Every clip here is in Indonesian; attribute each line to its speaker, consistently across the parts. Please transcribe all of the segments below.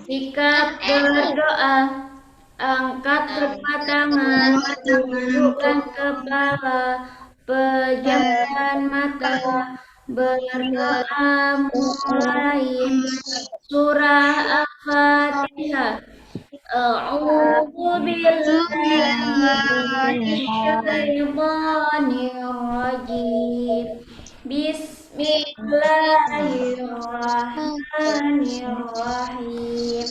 Speaker 1: Sikap berdoa, angkat kedua tangan, tundukkan kepala, pejamkan mata, berdoa mulai surah Al-Fatihah. A'udzu billahi minasyaitonir rajim. Bismillahirrahmanirrahim.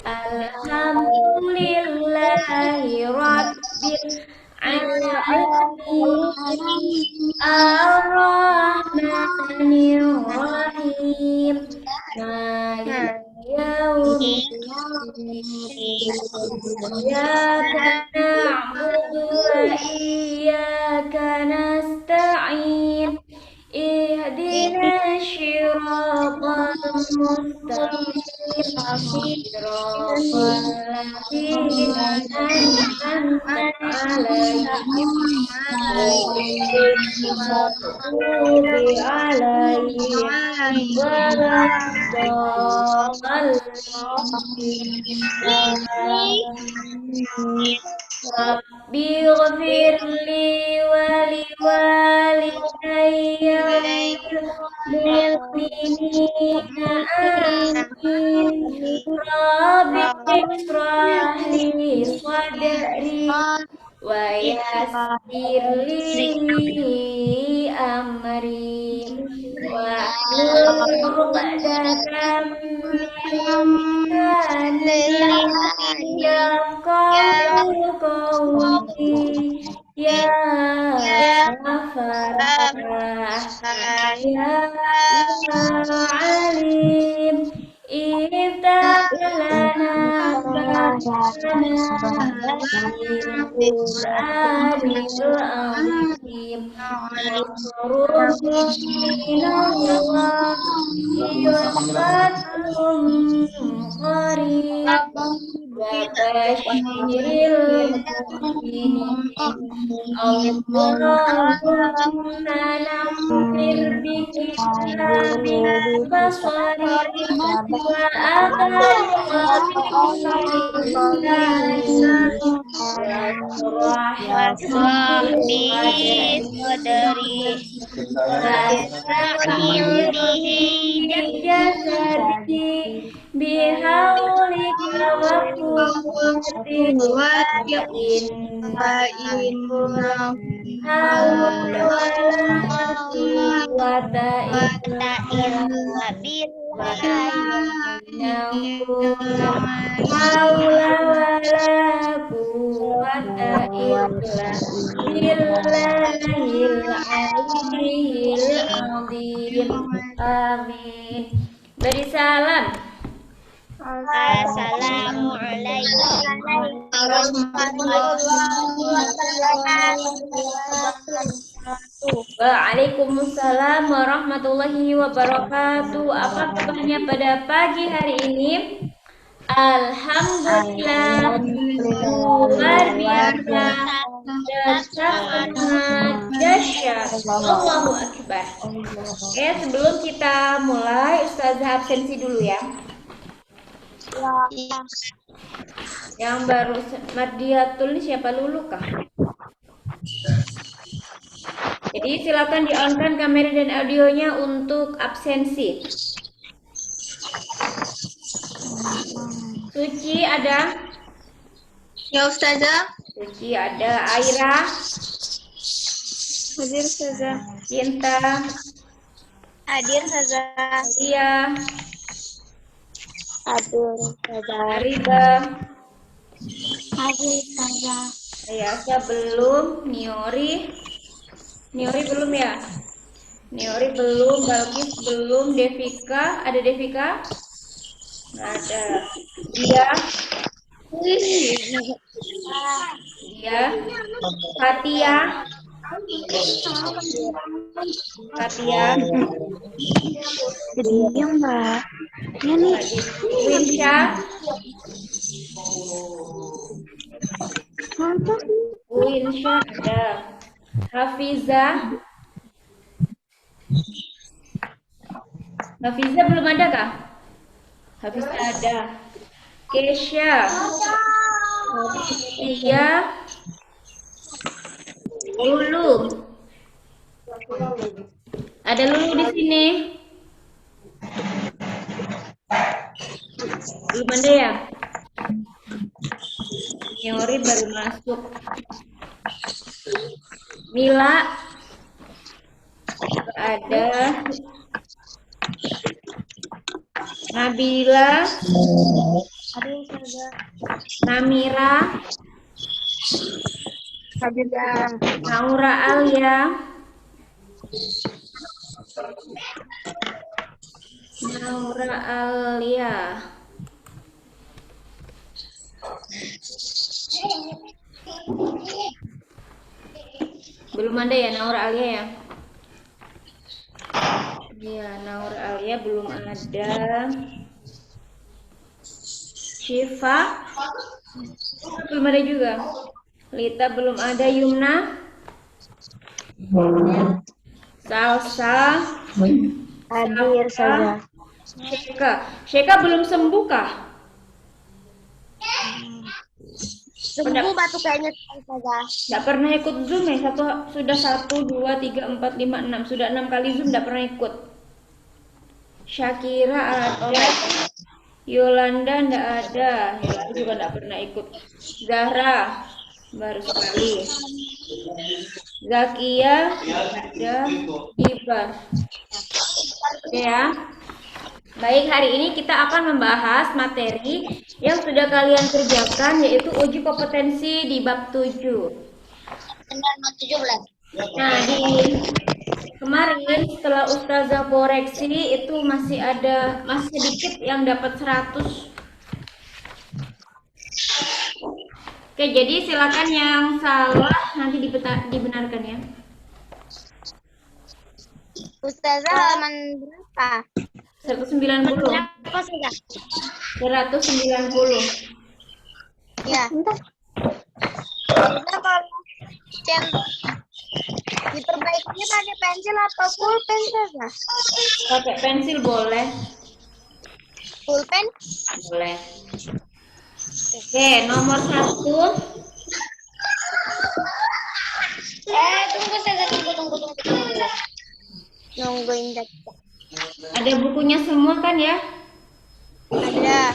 Speaker 1: Alhamdulillahi rabbil alamin. Ar-Rahmanir-Rahim. Maliki yaumiddin. Iyyaka na'budu wa iyyaka nasta'in. Ihdinas siratal mustaqim. Siratal ladzina an'amta 'alaihim ghairil maghdubi 'alaihim waladdallin. Rabbighfirli wa liwalidayya walil mu'minina amin. Rabbi ishrah li sadri wa yassir li amri wahlul 'uqdatam min lisani yafqahu qawli. Ya Farah, ya Alim, iftah lana babana bil Qur'anil azim. Nasrun minallah wa fathun qarib. Wabashiril mu'minin. Allahumma naffir bikitabika basari wa athari lisani wasrah sadri wasta'in bihi jasadi bihaulika wa quwwatika inna haula wala quwwata illa billah. Haula wala quwwata illa billahil aliyyil azim. Amin. Beri salam.
Speaker 2: Assalamualaikum warahmatullahi wabarakatuh.
Speaker 1: Waalaikumsalam warahmatullahi wabarakatuh. Apa kabarnya pada pagi hari ini? Alhamdulillah, luar biasa, dasar dahsyat. Allahu Akbar. Oke, sebelum kita mulai, Ustazah absensi dulu ya. Yang baru Mardiatul siapa Lulu kah? Jadi silakan di-on-kan kamera dan audionya untuk absensi. Suci ada?
Speaker 2: Ya Ustazah.
Speaker 1: Suci ada. Aira?
Speaker 2: Hadir Ustazah.
Speaker 1: Cinta?
Speaker 2: Hadir Ustazah.
Speaker 1: Iya.
Speaker 2: Hadir Ustazah.
Speaker 1: Riba?
Speaker 2: Hadir Ustazah.
Speaker 1: Ayasa belum. Niori? Niori belum ya? Niori belum. Balkis belum. Devika? Ada Devika? Nggak ada. Dia? Dia? Fatia? Fatia?
Speaker 2: Iya Mbak. Ya nih.
Speaker 1: Winsya? Winsya ada. Hafiza? Hafiza belum ada kah? Hafiz ada. Kesha. Tia. Lulu. Ada Lulu di sini. Belum ada ya? Nyori baru masuk. Mila. Ada. Nabila.
Speaker 2: Hadir Ustazah.
Speaker 1: Namira.
Speaker 2: Hadir Ustazah.
Speaker 1: Naura Alia. Naura Alia. Belum ada ya Naura Alia ya? Iya, Naura Alia belum ada. Syifa belum ada juga. Lita belum ada. Yumna. Salsa.
Speaker 2: Hadir Ustazah.
Speaker 1: Syeka belum sembuh kah?
Speaker 2: Sembuh batu kayaknya Ustazah.
Speaker 1: Nggak pernah ikut Zoom ya? Sudah 1, 2, 3, 4, 5, 6. Sudah 6 kali Zoom nggak pernah ikut. Syakira ada. Yolanda nggak ada. Yolanda juga nggak pernah ikut. Zahra baru sekali. Zakia ada. Ibar. Oke ya. Baik, hari ini kita akan membahas materi yang sudah kalian kerjakan, yaitu uji kompetensi di bab 7. Nah, di kemarin setelah Ustazah koreksi itu masih sedikit yang dapat 100. Oke, jadi silakan yang salah nanti dibenarkan ya.
Speaker 2: Ustazah halaman berapa?
Speaker 1: 190.
Speaker 2: Apa Ustazah?
Speaker 1: 190.
Speaker 2: Ya. Ustazah kalau diperbaikinya pakai pensil atau pulpen Ustazah?
Speaker 1: Pakai pensil boleh.
Speaker 2: Pulpen?
Speaker 1: Boleh. Oke, nomor 1.
Speaker 2: Tunggu Ustazah, tunggu. Nungguin data.
Speaker 1: Ada bukunya semua kan ya?
Speaker 2: Ada.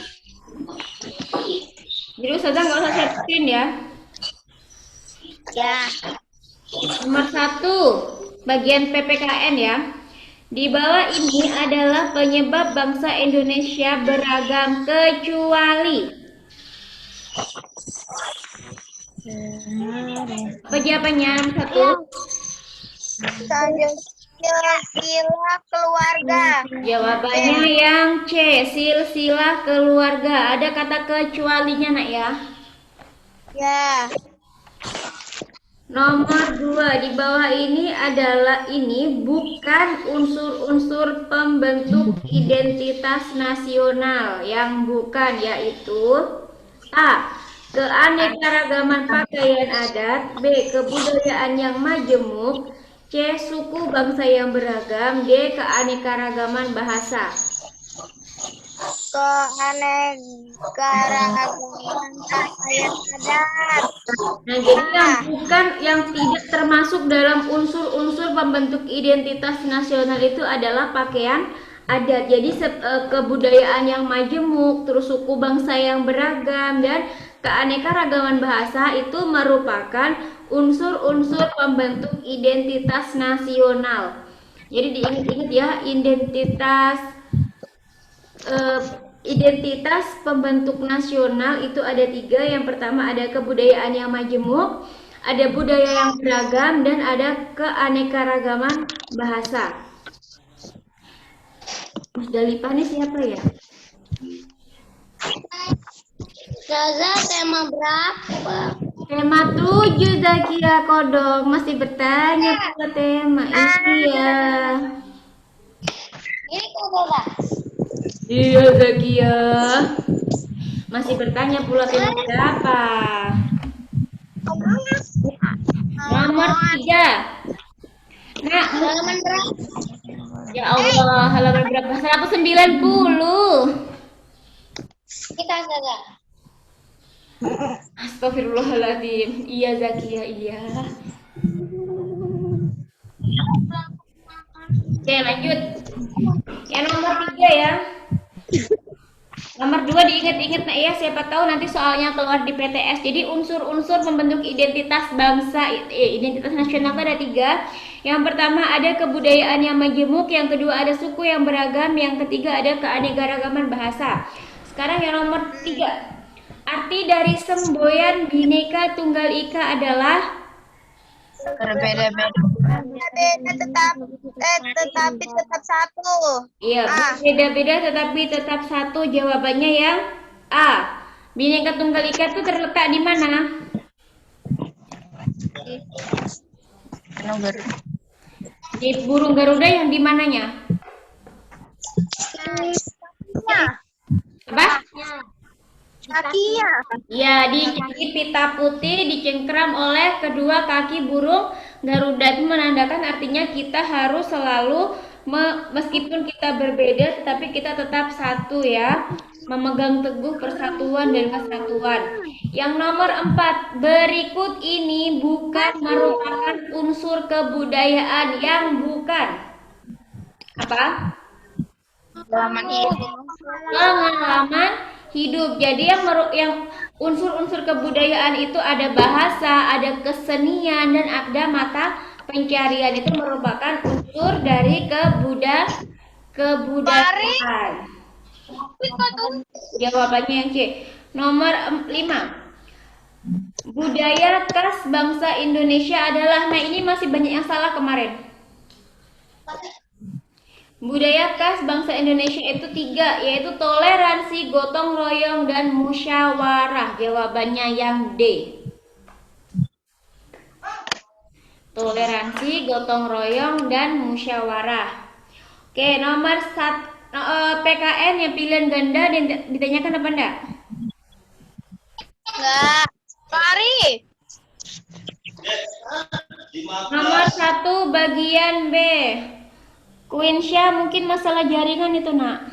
Speaker 1: Jadi Ustazah nggak usah share screen ya.
Speaker 2: Ya.
Speaker 1: Nomor 1, bagian PPKN ya. Di bawah ini adalah penyebab bangsa Indonesia beragam kecuali. Apa jawabannya? Nomor 1.
Speaker 2: Silsilah keluarga.
Speaker 1: Jawabannya yang C, silsilah keluarga. Ada kata kecualinya nak ya.
Speaker 2: Ya.
Speaker 1: Nomor 2, di bawah ini bukan unsur-unsur pembentuk identitas nasional. Yang bukan yaitu A, keanekaragaman pakaian adat, B, kebudayaan yang majemuk, C, suku bangsa yang beragam, D, keanekaragaman bahasa.
Speaker 2: Keanekaragaman pakaian adat.
Speaker 1: Nah, jadi yang tidak termasuk dalam unsur-unsur pembentuk identitas nasional itu adalah pakaian adat. Jadi kebudayaan yang majemuk, terus suku bangsa yang beragam, dan keanekaragaman bahasa itu merupakan unsur-unsur pembentuk identitas nasional. Jadi diingat-ingat ya, identitas pembentuk nasional itu ada 3. Yang pertama ada kebudayaan yang majemuk, ada budaya yang beragam, dan ada keanekaragaman bahasa. Musdalifah ini siapa ya?
Speaker 2: Ustazah, tema berapa?
Speaker 1: Tema 7, Zakia Kodok. Masih bertanya pula tema. Iya.
Speaker 2: Ini Ustazah.
Speaker 1: Iya, Zakia. Masih bertanya pula tema berapa? Nomor 3. Nah,
Speaker 2: Halaman berapa?
Speaker 1: ya Allah, halaman berapa? 190.
Speaker 2: Kita saja.
Speaker 1: Astagfirullahaladzim. Iya Zakia, iya. Oke, lanjut. Yang nomor 3 ya. Nomor 2 diingat-ingat nak ya, siapa tahu nanti soalnya keluar di PTS. Jadi unsur-unsur pembentuk identitas bangsa, identitas nasional itu ada 3. Yang pertama ada kebudayaan yang majemuk, yang kedua ada suku yang beragam, yang ketiga ada keanekaragaman bahasa. Sekarang yang nomor 3. Arti dari semboyan Bhinneka Tunggal Ika adalah
Speaker 2: Berbeda-beda. Tetapi tetap satu.
Speaker 1: iya, berbeda-beda tetapi tetap satu. Jawabannya yang A. Bhinneka Tunggal Ika itu terletak di mana? Di burung Garuda yang di mananya? Apa?
Speaker 2: Kakinya.
Speaker 1: Ya, di pita putih dicengkram oleh kedua kaki burung Garuda. Itu menandakan artinya kita harus selalu meskipun kita berbeda tetapi kita tetap satu ya. Memegang teguh persatuan dan kesatuan. Yang nomor 4, berikut ini bukan merupakan unsur kebudayaan yang bukan. Apa? Pengalaman hidup. Jadi yang unsur-unsur kebudayaan itu ada bahasa, ada kesenian, dan ada mata pencarian. Itu merupakan unsur dari kebudayaan. Jawabannya yang C. Nomor 5. Budaya khas bangsa Indonesia adalah, nah ini masih banyak yang salah kemarin. Budaya khas bangsa Indonesia itu 3, yaitu toleransi, gotong royong, dan musyawarah. Jawabannya yang D. Toleransi, gotong royong, dan musyawarah. Oke, nomor 1. PKN yang pilihan ganda ditanyakan apa enggak?
Speaker 2: Enggak. Lari.
Speaker 1: Nomor 1 bagian B. Queensya mungkin masalah jaringan itu nak.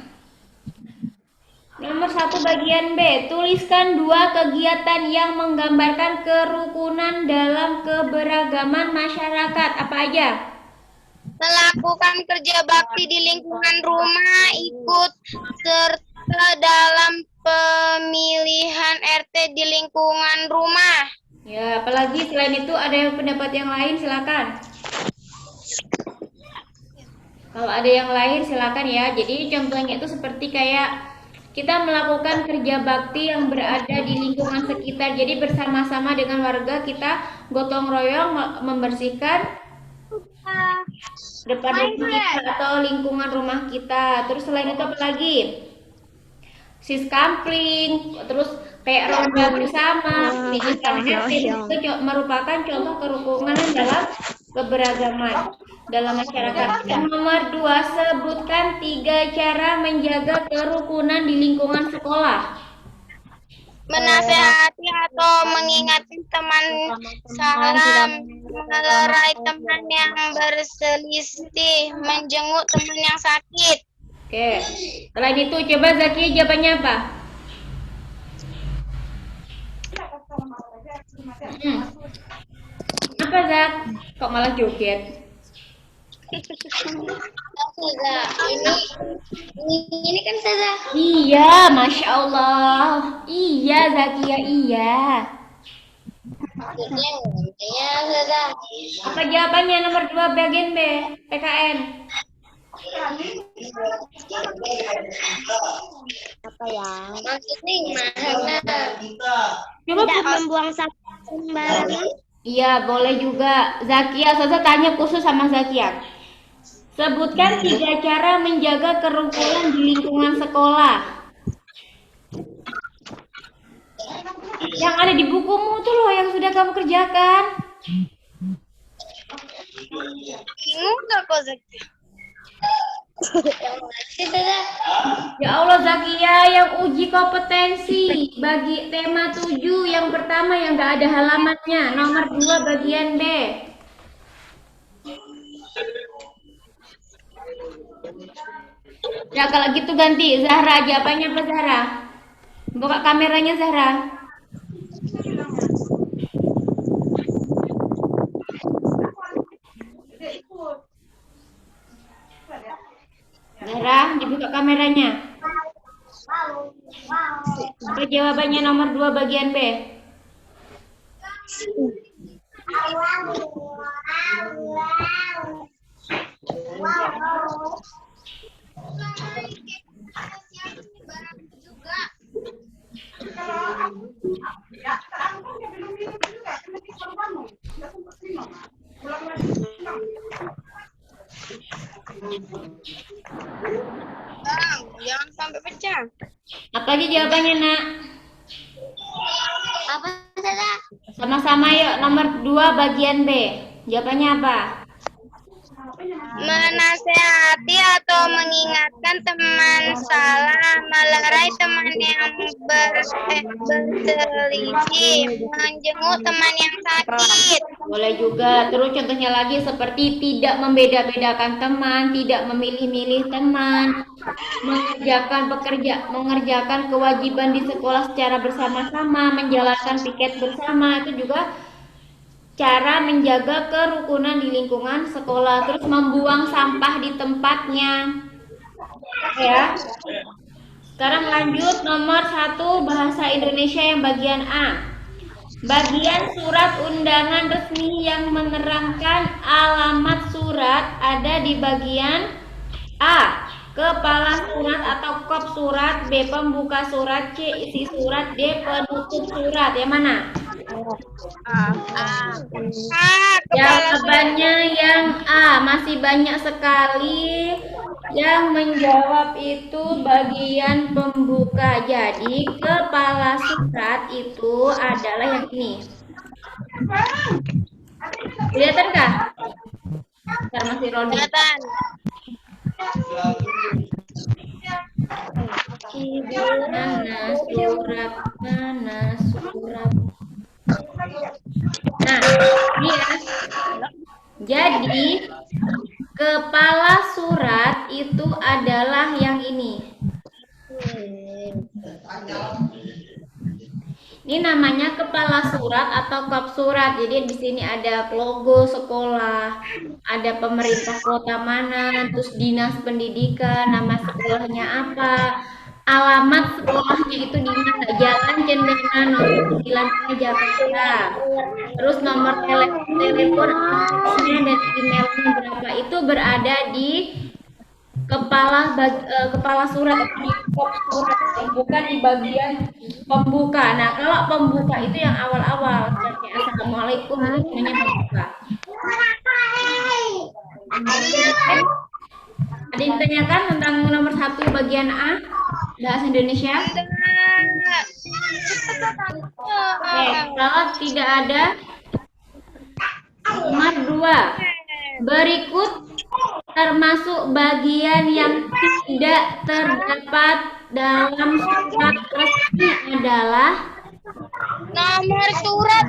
Speaker 1: Nomor 1 bagian B. Tuliskan 2 kegiatan yang menggambarkan kerukunan dalam keberagaman masyarakat. Apa aja?
Speaker 2: Melakukan kerja bakti di lingkungan rumah, ikut serta dalam pemilihan RT di lingkungan rumah.
Speaker 1: Ya, apalagi selain itu ada yang pendapat yang lain silakan. Kalau ada yang lain silakan ya. Jadi contohnya itu seperti kayak kita melakukan kerja bakti yang berada di lingkungan sekitar. Jadi bersama-sama dengan warga kita gotong royong membersihkan depan rumah kita atau lingkungan rumah kita. Terus selain itu apa lagi? Siskampling, terus kayak ronda bersama, itu merupakan contoh kerukunan dalam keberagaman dalam masyarakat. Yang nomor 2, sebutkan 3 cara menjaga kerukunan di lingkungan sekolah.
Speaker 2: Menasehati atau mengingatkan teman salam, melerai teman yang berselisih, menjenguk teman yang sakit.
Speaker 1: Oke, selain itu coba Zaki jawabannya apa? Apa Zak? Kok malah joget?
Speaker 2: Ini kan saja.
Speaker 1: Iya, Masya Allah. Iya Zakia, iya. Apa jawabannya nomor 2 bagian B, PKN?
Speaker 2: Apa ya? Maksudnya gimana?
Speaker 1: Coba
Speaker 2: Tidak membuang sampah sembarangan.
Speaker 1: Iya, boleh juga. Zakia, Sasa tanya khusus sama Zakia. Sebutkan 3 cara menjaga kerukunan di lingkungan sekolah. Yang ada di bukumu tuh loh yang sudah kamu kerjakan.
Speaker 2: Bingung nggak kok Zaki?
Speaker 1: Ya Allah Zakia, yang uji kompetensi bagi tema 7 yang pertama yang gak ada halamannya, nomor 2 bagian B. Ya kalau gitu ganti Zahra, jawabannya apa Zahra? Buka kameranya Zahra. Zahra, dibuka kameranya. Apa jawabannya nomor 2 bagian B?
Speaker 2: Bang, jangan sampai pecah.
Speaker 1: Apa aja jawabannya, Nak?
Speaker 2: Apa saja?
Speaker 1: Sama-sama yuk, nomor 2 bagian B. Jawabannya apa?
Speaker 2: Menasehati atau mengingatkan teman salah, melerai teman yang berselisih, menjenguk teman yang sakit.
Speaker 1: Boleh juga. Terus contohnya lagi seperti tidak membeda-bedakan teman, tidak memilih-milih teman, mengerjakan kewajiban di sekolah secara bersama-sama, menjalankan piket bersama, itu juga cara menjaga kerukunan di lingkungan sekolah. Terus membuang sampah di tempatnya. Ya. Sekarang lanjut nomor 1 bahasa Indonesia yang bagian A. Bagian surat undangan resmi yang menerangkan alamat surat ada di bagian A. Kepala surat atau kop surat, B. Pembuka surat, C. Isi surat, D. Penutup surat. Yang mana? Jawabannya yang A. Masih banyak sekali yang menjawab itu bagian pembuka. Jadi kepala surat itu adalah yang ini. Kelihatan kah? Bentar, masih rolling.
Speaker 2: Kelihatan.
Speaker 1: Mana surat. Nah, ini ya. Jadi kepala surat itu adalah yang ini. Ini namanya kepala surat atau kop surat. Jadi di sini ada logo sekolah, ada pemerintah kota mana, terus dinas pendidikan, nama sekolahnya apa, alamat sekolahnya itu di mana, Jalan Cendana nomor 9 Jakarta. Terus nomor telepon, dan emailnya berapa itu berada di kepala surat atau di kop surat, bukan di bagian pembuka. Nah, kalau pembuka itu yang awal-awal, seperti Assalamualaikum itu namanya pembuka. Ada yang ditanyakan tentang nomor 1 bagian A bahasa Indonesia? Oke, kalau tidak ada, nomor 2 berikut termasuk bagian yang tidak terdapat dalam surat resmi adalah
Speaker 2: Nomor surat.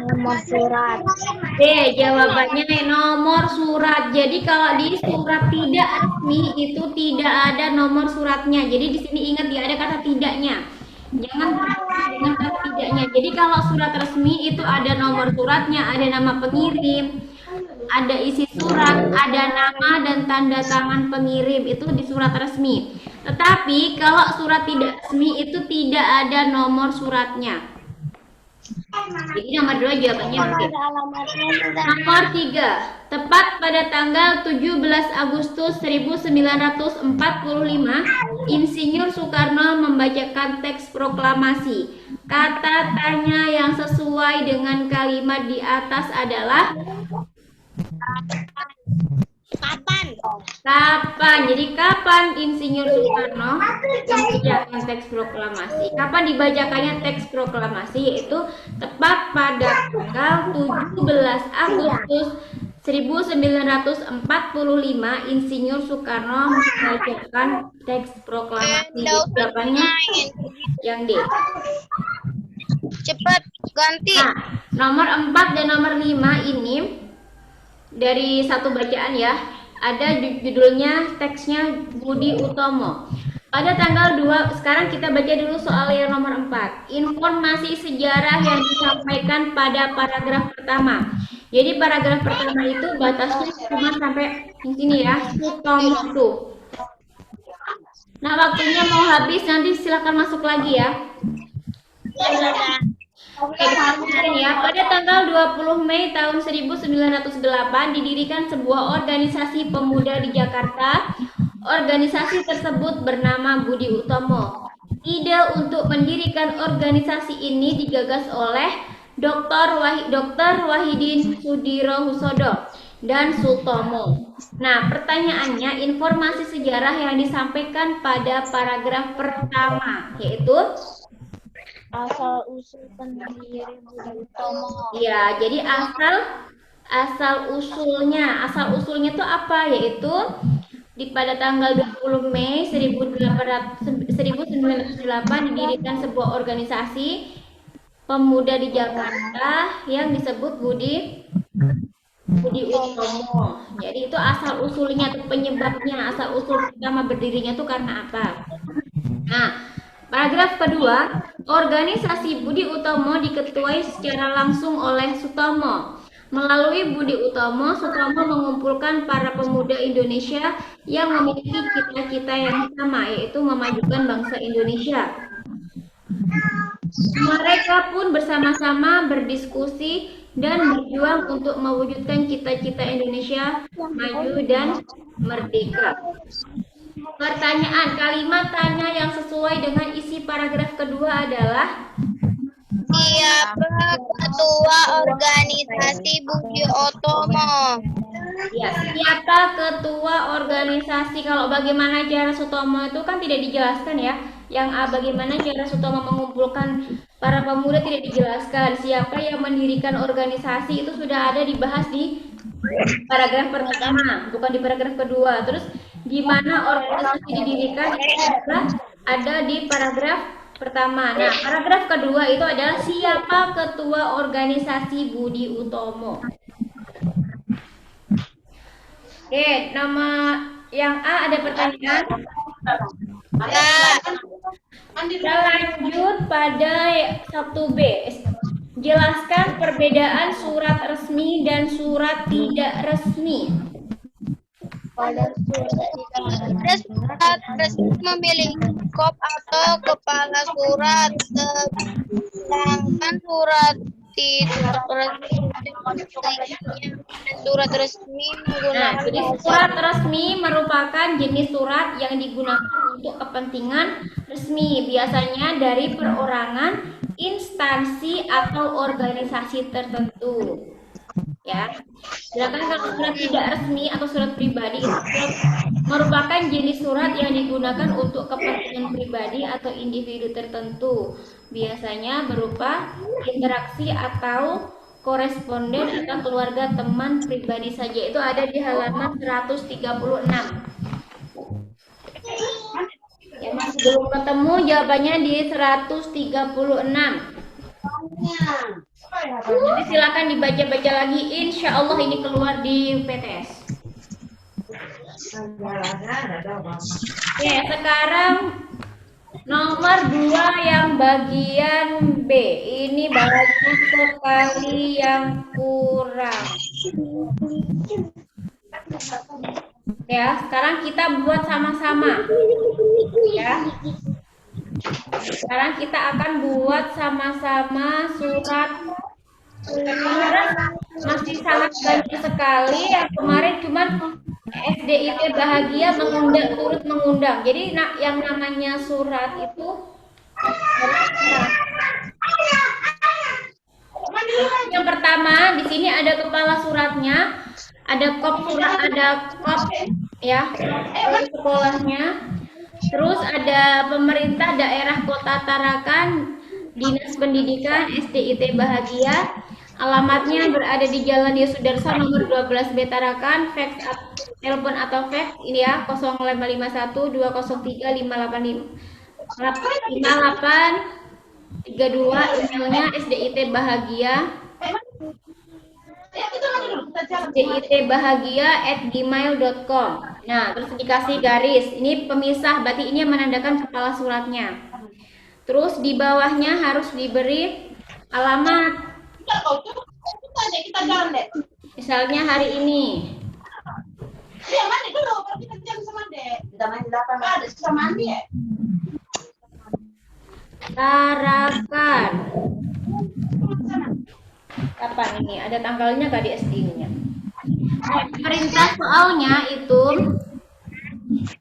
Speaker 1: B. Jawabannya nomor surat. Jadi kalau di surat tidak resmi itu tidak ada nomor suratnya. Jadi di sini ingat ya, ada kata tidaknya. Jangan dengan kata tidaknya. Jadi kalau surat resmi itu ada nomor suratnya, ada nama pengirim, ada isi surat, ada nama dan tanda tangan pengirim, itu di surat resmi. Tetapi kalau surat tidak resmi itu tidak ada nomor suratnya. Jadi nomor 2 jawabannya B. Nomor 3, tepat pada tanggal 17 Agustus 1945, Insinyur Soekarno membacakan teks proklamasi. Kata tanya yang sesuai dengan kalimat di atas adalah kapan? Jadi kapan Insinyur Soekarno membacakan teks proklamasi? Kapan dibacakannya teks proklamasi? Yaitu tepat pada tanggal 17 Agustus 1945, Insinyur Soekarno membacakan teks proklamasi. Jawabannya yang D.
Speaker 2: Cepat ganti.
Speaker 1: Nah, nomor 4 dan nomor 5 ini dari satu bacaan ya. Ada judulnya, teksnya Budi Utomo. Pada tanggal 2, sekarang kita baca dulu soal yang nomor 4. Informasi sejarah yang disampaikan pada paragraf pertama. Jadi paragraf pertama itu batasnya cuma sampai di sini ya, Sutomo itu. Nah, waktunya mau habis, nanti silakan masuk lagi ya. Oke, kita mulai ya. Pada tanggal 20 Mei tahun 1908 didirikan sebuah organisasi pemuda di Jakarta. Organisasi tersebut bernama Budi Utomo. Ide untuk mendirikan organisasi ini digagas oleh Dr. Wahidin Sudirohusodo dan Sutomo. Nah, pertanyaannya, informasi sejarah yang disampaikan pada paragraf pertama yaitu
Speaker 2: Asal usul pendiri Budi Utomo.
Speaker 1: ya, jadi asal usulnya itu apa? Yaitu pada tanggal 20 Mei 1908 didirikan sebuah organisasi pemuda di Jakarta yang disebut Budi Utomo. Jadi itu asal usulnya, itu penyebabnya, asal usul pertama berdirinya itu karena apa? Nah, paragraf kedua, organisasi Budi Utomo diketuai secara langsung oleh Sutomo. Melalui Budi Utomo, Sutomo mengumpulkan para pemuda Indonesia yang memiliki cita-cita yang sama, yaitu memajukan bangsa Indonesia. Mereka pun bersama-sama berdiskusi dan berjuang untuk mewujudkan cita-cita Indonesia maju dan merdeka. Pertanyaan, kalimat tanya yang sesuai dengan isi paragraf kedua adalah
Speaker 2: Siapa ketua organisasi Budi Utomo?
Speaker 1: ya, siapa ketua organisasi? Kalau bagaimana cara Sutomo itu kan tidak dijelaskan ya. Yang A, bagaimana cara Sutomo mengumpulkan para pemuda tidak dijelaskan. Siapa yang mendirikan organisasi itu sudah ada dibahas di paragraf pertama, bukan di paragraf kedua. Terus gimana organisasi didirikan itu juga ada di paragraf pertama. Nah, paragraf kedua itu adalah siapa ketua organisasi Budi Utomo. Oke, nama yang A ada pertanyaan. Kita lanjut pada 1B. Jelaskan perbedaan surat resmi dan surat tidak resmi.
Speaker 2: Pada surat resmi memiliki kop atau kepala surat, sedangkan surat tidak resmi surat resmi
Speaker 1: Nah, jadi
Speaker 2: menggunakan
Speaker 1: surat resmi merupakan jenis surat yang digunakan untuk kepentingan resmi, biasanya dari perorangan, instansi atau organisasi tertentu. Ya, sedangkan kalau surat tidak resmi atau surat pribadi itu merupakan jenis surat yang digunakan untuk kepentingan pribadi atau individu tertentu, biasanya berupa interaksi atau koresponden atau keluarga teman pribadi saja. Itu ada di halaman 136. Ya, masih belum ketemu jawabannya di 136. Jadi silakan dibaca-baca lagi. Insya Allah ini keluar di PTS. Oke, sekarang nomor 2 yang bagian B. Ini banyak sekali yang kurang. Ya, sekarang kita buat sama-sama. Ya. Sekarang kita akan buat sama-sama surat. Sekarang masih sangat banyak sekali. Yang kemarin cuman SDIT Bahagia turut mengundang. Jadi yang namanya surat itu yang pertama di sini ada kepala suratnya, ada kop surat, ada kop ya sekolahnya. Terus ada pemerintah daerah Kota Tarakan, Dinas Pendidikan SDIT Bahagia. Alamatnya berada di Jalan Yosudarso nomor 12B Tarakan, fax telepon atau fax ini ya 0551 203 5832, emailnya SDIT Bahagia sditbahagia@gmail.com. Nah, terus dikasih garis. Ini pemisah, berarti ini yang menandakan kepala suratnya. Terus di bawahnya harus diberi alamat.
Speaker 3: Kita jalan deh.
Speaker 1: Misalnya hari ini.
Speaker 3: Dia mandi dulu, baru kita jalan sama dek. Kita mandi 8. Ada susah mandi ya.
Speaker 1: Tarakan. Kapan ini? Ada tanggalnya gak di SD-nya? Perintah soalnya itu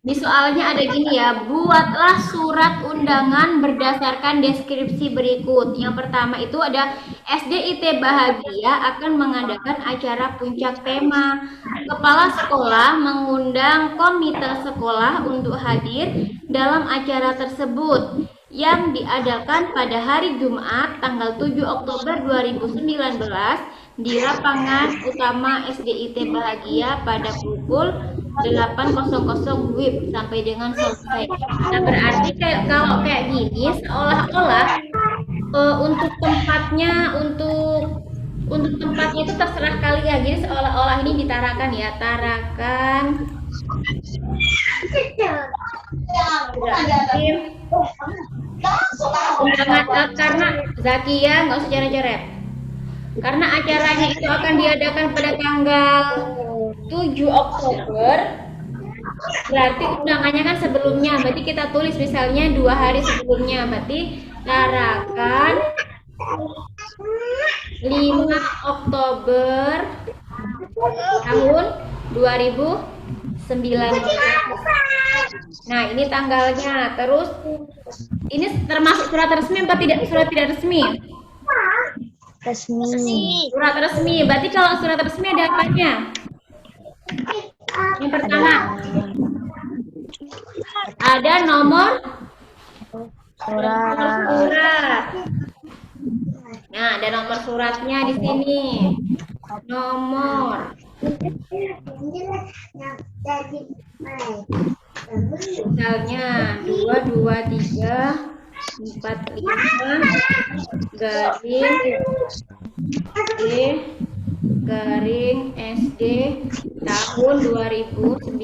Speaker 1: di soalnya ada gini ya, buatlah surat undangan berdasarkan deskripsi berikut. Yang pertama itu ada SDIT Bahagia akan mengadakan acara puncak tema. Kepala sekolah mengundang komite sekolah untuk hadir dalam acara tersebut yang diadakan pada hari Jumat tanggal 7 Oktober 2019 di lapangan utama SDIT Bahagia pada pukul 8.00 WIB sampai dengan selesai. Nah, berarti kalau kayak gini seolah-olah untuk tempatnya itu terserah kalian. Jadi seolah-olah ini ditarakan ya, tarakan. Undangan karena Zakia nggak usah coret-coret. Karena acaranya itu akan diadakan pada tanggal 7 Oktober, berarti undangannya kan sebelumnya, berarti kita tulis misalnya 2 hari sebelumnya, berarti tarakan 5 Oktober tahun 2019. Nah, ini tanggalnya. Terus ini termasuk surat resmi atau tidak, surat tidak resmi?
Speaker 2: Resmi.
Speaker 1: Surat resmi. Berarti kalau surat resmi ada apanya? Yang pertama, ada nomor surat. Nah, ada nomor suratnya di sini. Nomor. Misalnya 22345 garing D garing SD tahun 2019.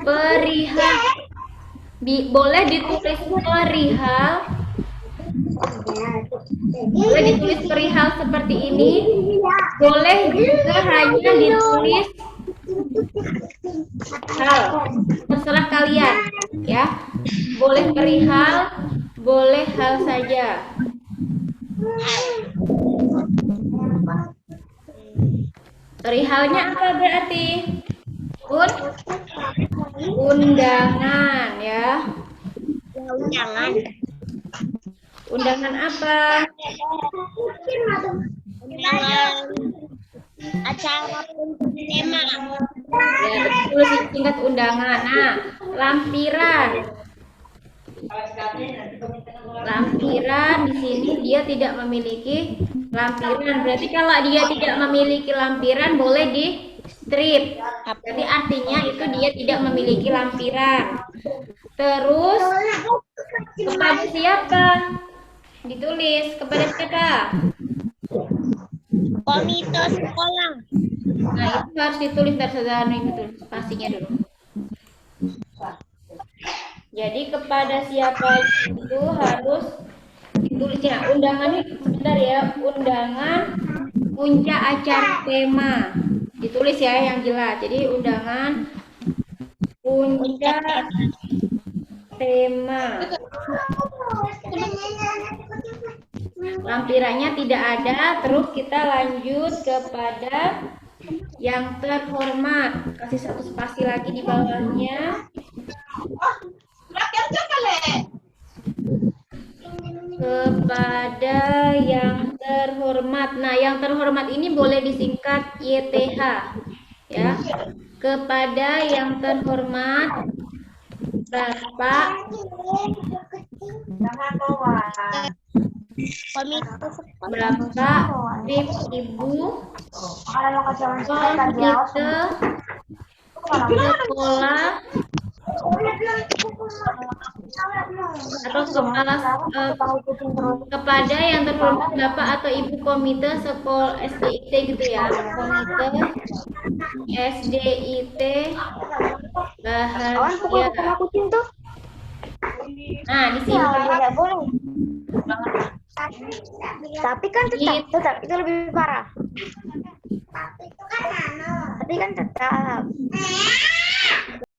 Speaker 1: Perihal boleh ditulis perihal, boleh ditulis perihal seperti ini, boleh juga hanya ditulis hal, terserah kalian ya. Boleh perihal, boleh hal saja. Perihalnya apa berarti? Undangan ya.
Speaker 2: Undangan.
Speaker 1: Undangan apa?
Speaker 2: Undangan acara puncak tema.
Speaker 1: Ya, betul, singkat undangan. Nah, lampiran. Lampiran di sini dia tidak memiliki lampiran. Berarti kalau dia tidak memiliki lampiran boleh di strip. Berarti artinya itu dia tidak memiliki lampiran. Terus kepada siapa? Ditulis kepada siapa?
Speaker 2: Komite sekolah.
Speaker 1: Nah, itu harus ditulis dari betul spasinya dulu. Jadi kepada siapa itu harus ditulis ya. Undangannya sebentar ya. Undangan puncak acara tema. Ditulis ya yang jelas. Jadi undangan puncak tema. Lampirannya tidak ada. Terus kita lanjut kepada yang terhormat. Kasih satu spasi lagi di bawahnya. Kepada yang terhormat. Nah, yang terhormat ini boleh disingkat YTH ya. Kepada yang terhormat Bapak Ibu komite sekolah atau kepada yang terhormat Bapak atau Ibu Komite Sekolah SDIT gitu ya. Komite SDIT bahagia.
Speaker 2: kucing tuh.
Speaker 1: Nah, di sini
Speaker 2: Tidak boleh. Tapi kan tetap itu lebih parah. Tapi kan tetap.